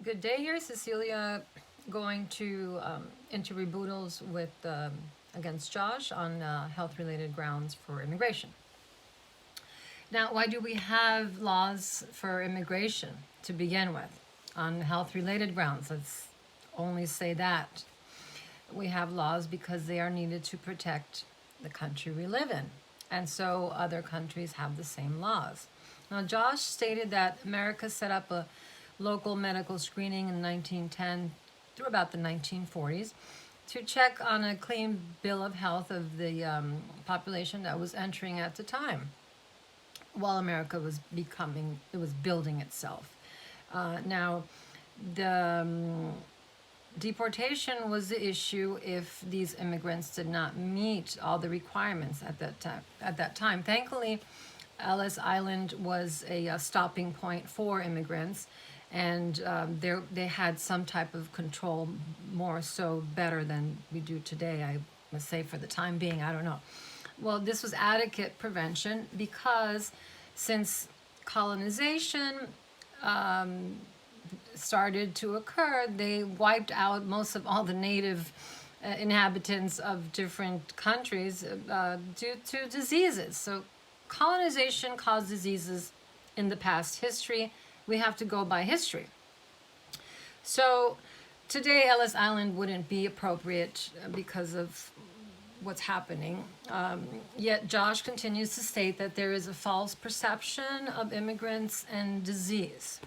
Good day here, Cecilia. Going to into rebuttals with against Josh on health-related grounds for immigration. Now, why do we have laws for immigration to begin with on health-related grounds? Let's only say that. We have laws because they are needed to protect the country we live in, and so other countries have the same laws. Now, Josh stated that America set up a local medical screening in 1910 through about the 1940s to check on a clean bill of health of the population that was entering at the time while America was building itself. Now, the deportation was the issue if these immigrants did not meet all the requirements at that time. Thankfully, Ellis Island was a stopping point for immigrants, and they had some type of control, more so better than we do today, I must say, for the time being. I don't know. Well, this was adequate prevention because since colonization started to occur, they wiped out most of all the native inhabitants of different countries due to diseases. So colonization caused diseases in the past history. We have to go by history. So today Ellis Island wouldn't be appropriate because of what's happening. Yet Josh continues to state that there is a false perception of immigrants and disease.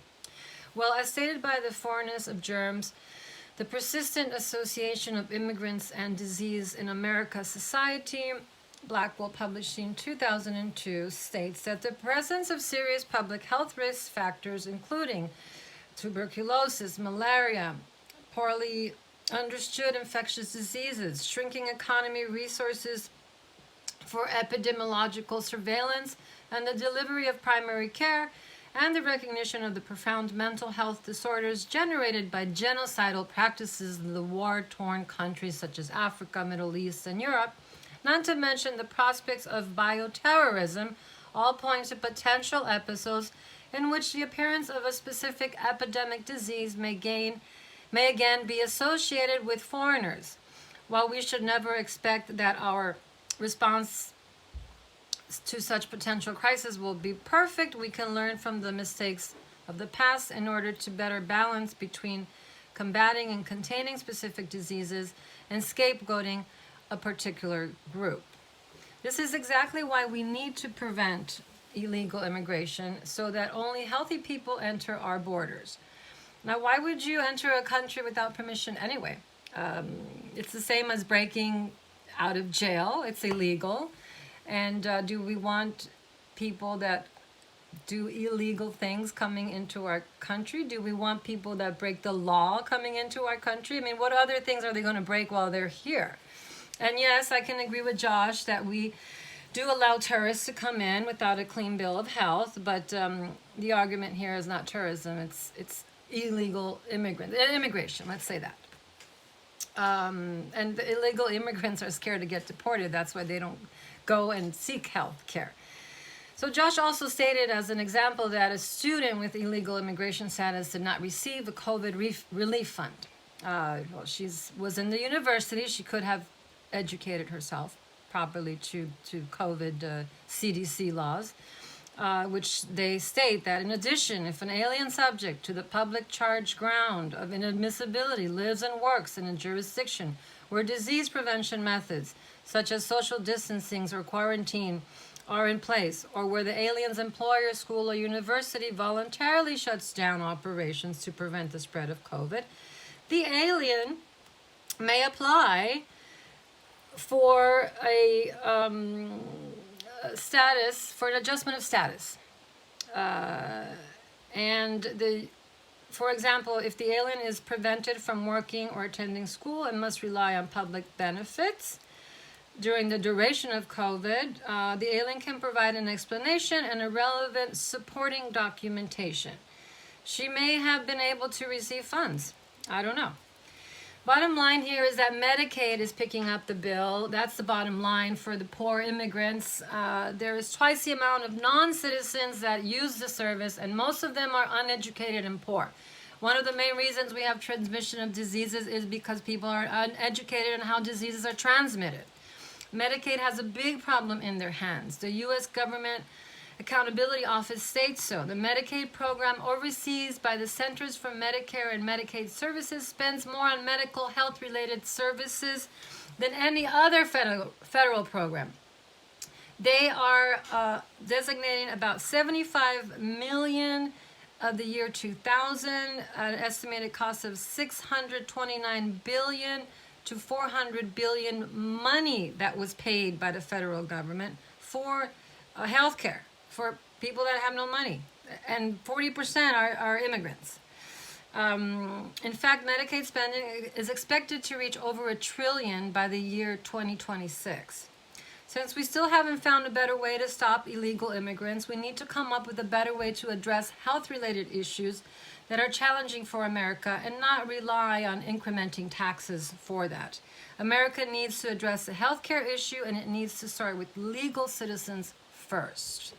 Well, as stated by the foreignness of germs, the persistent association of immigrants and disease in America society, Blackwell Publishing 2002, states that the presence of serious public health risk factors, including tuberculosis, malaria, poorly understood infectious diseases, shrinking economy resources for epidemiological surveillance and the delivery of primary care, and the recognition of the profound mental health disorders generated by genocidal practices in the war-torn countries such as Africa, Middle East, and Europe, not to mention the prospects of bioterrorism, all point to potential episodes in which the appearance of a specific epidemic disease may again be associated with foreigners. While we should never expect that our response to such potential crisis will be perfect, we can learn from the mistakes of the past in order to better balance between combating and containing specific diseases and scapegoating a particular group. This is exactly why we need to prevent illegal immigration so that only healthy people enter our borders. Now, why would you enter a country without permission anyway? It's the same as breaking out of jail. It's illegal. And do we want people that do illegal things coming into our country? Do we want people that break the law coming into our country? I mean, what other things are they going to break while they're here? And yes, I can agree with Josh that we do allow tourists to come in without a clean bill of health, but the argument here is not tourism, it's illegal immigration, let's say that. And the illegal immigrants are scared to get deported. That's why they don't go and seek health care. So Josh also stated as an example that a student with illegal immigration status did not receive a COVID relief fund. Well, she was in the university. She could have educated herself properly to COVID CDC laws, which they state that in addition, if an alien subject to the public charge ground of inadmissibility lives and works in a jurisdiction where disease prevention methods such as social distancing or quarantine are in place, or where the alien's employer, school, or university voluntarily shuts down operations to prevent the spread of COVID, the alien may apply for a status, for an adjustment of status. For example, if the alien is prevented from working or attending school and must rely on public benefits during the duration of COVID, the alien can provide an explanation and a relevant supporting documentation. She may have been able to receive funds. I don't know. Bottom line here is that Medicaid is picking up the bill. That's the bottom line for the poor immigrants. There is twice the amount of non-citizens that use the service, and most of them are uneducated and poor. One of the main reasons we have transmission of diseases is because people are uneducated on how diseases are transmitted. Medicaid has a big problem in their hands. The U.S. Government Accountability Office states so. The Medicaid program, oversees by the Centers for Medicare and Medicaid Services, spends more on medical health-related services than any other federal program. They are designating about $75 million of the year 2000, an estimated cost of $629 billion to $400 billion money that was paid by the federal government for health care for people that have no money, and 40% are immigrants. In fact, Medicaid spending is expected to reach over $1 trillion by the year 2026. Since we still haven't found a better way to stop illegal immigrants, we need to come up with a better way to address health-related issues that are challenging for America and not rely on incrementing taxes for that. America needs to address the healthcare issue, and it needs to start with legal citizens first.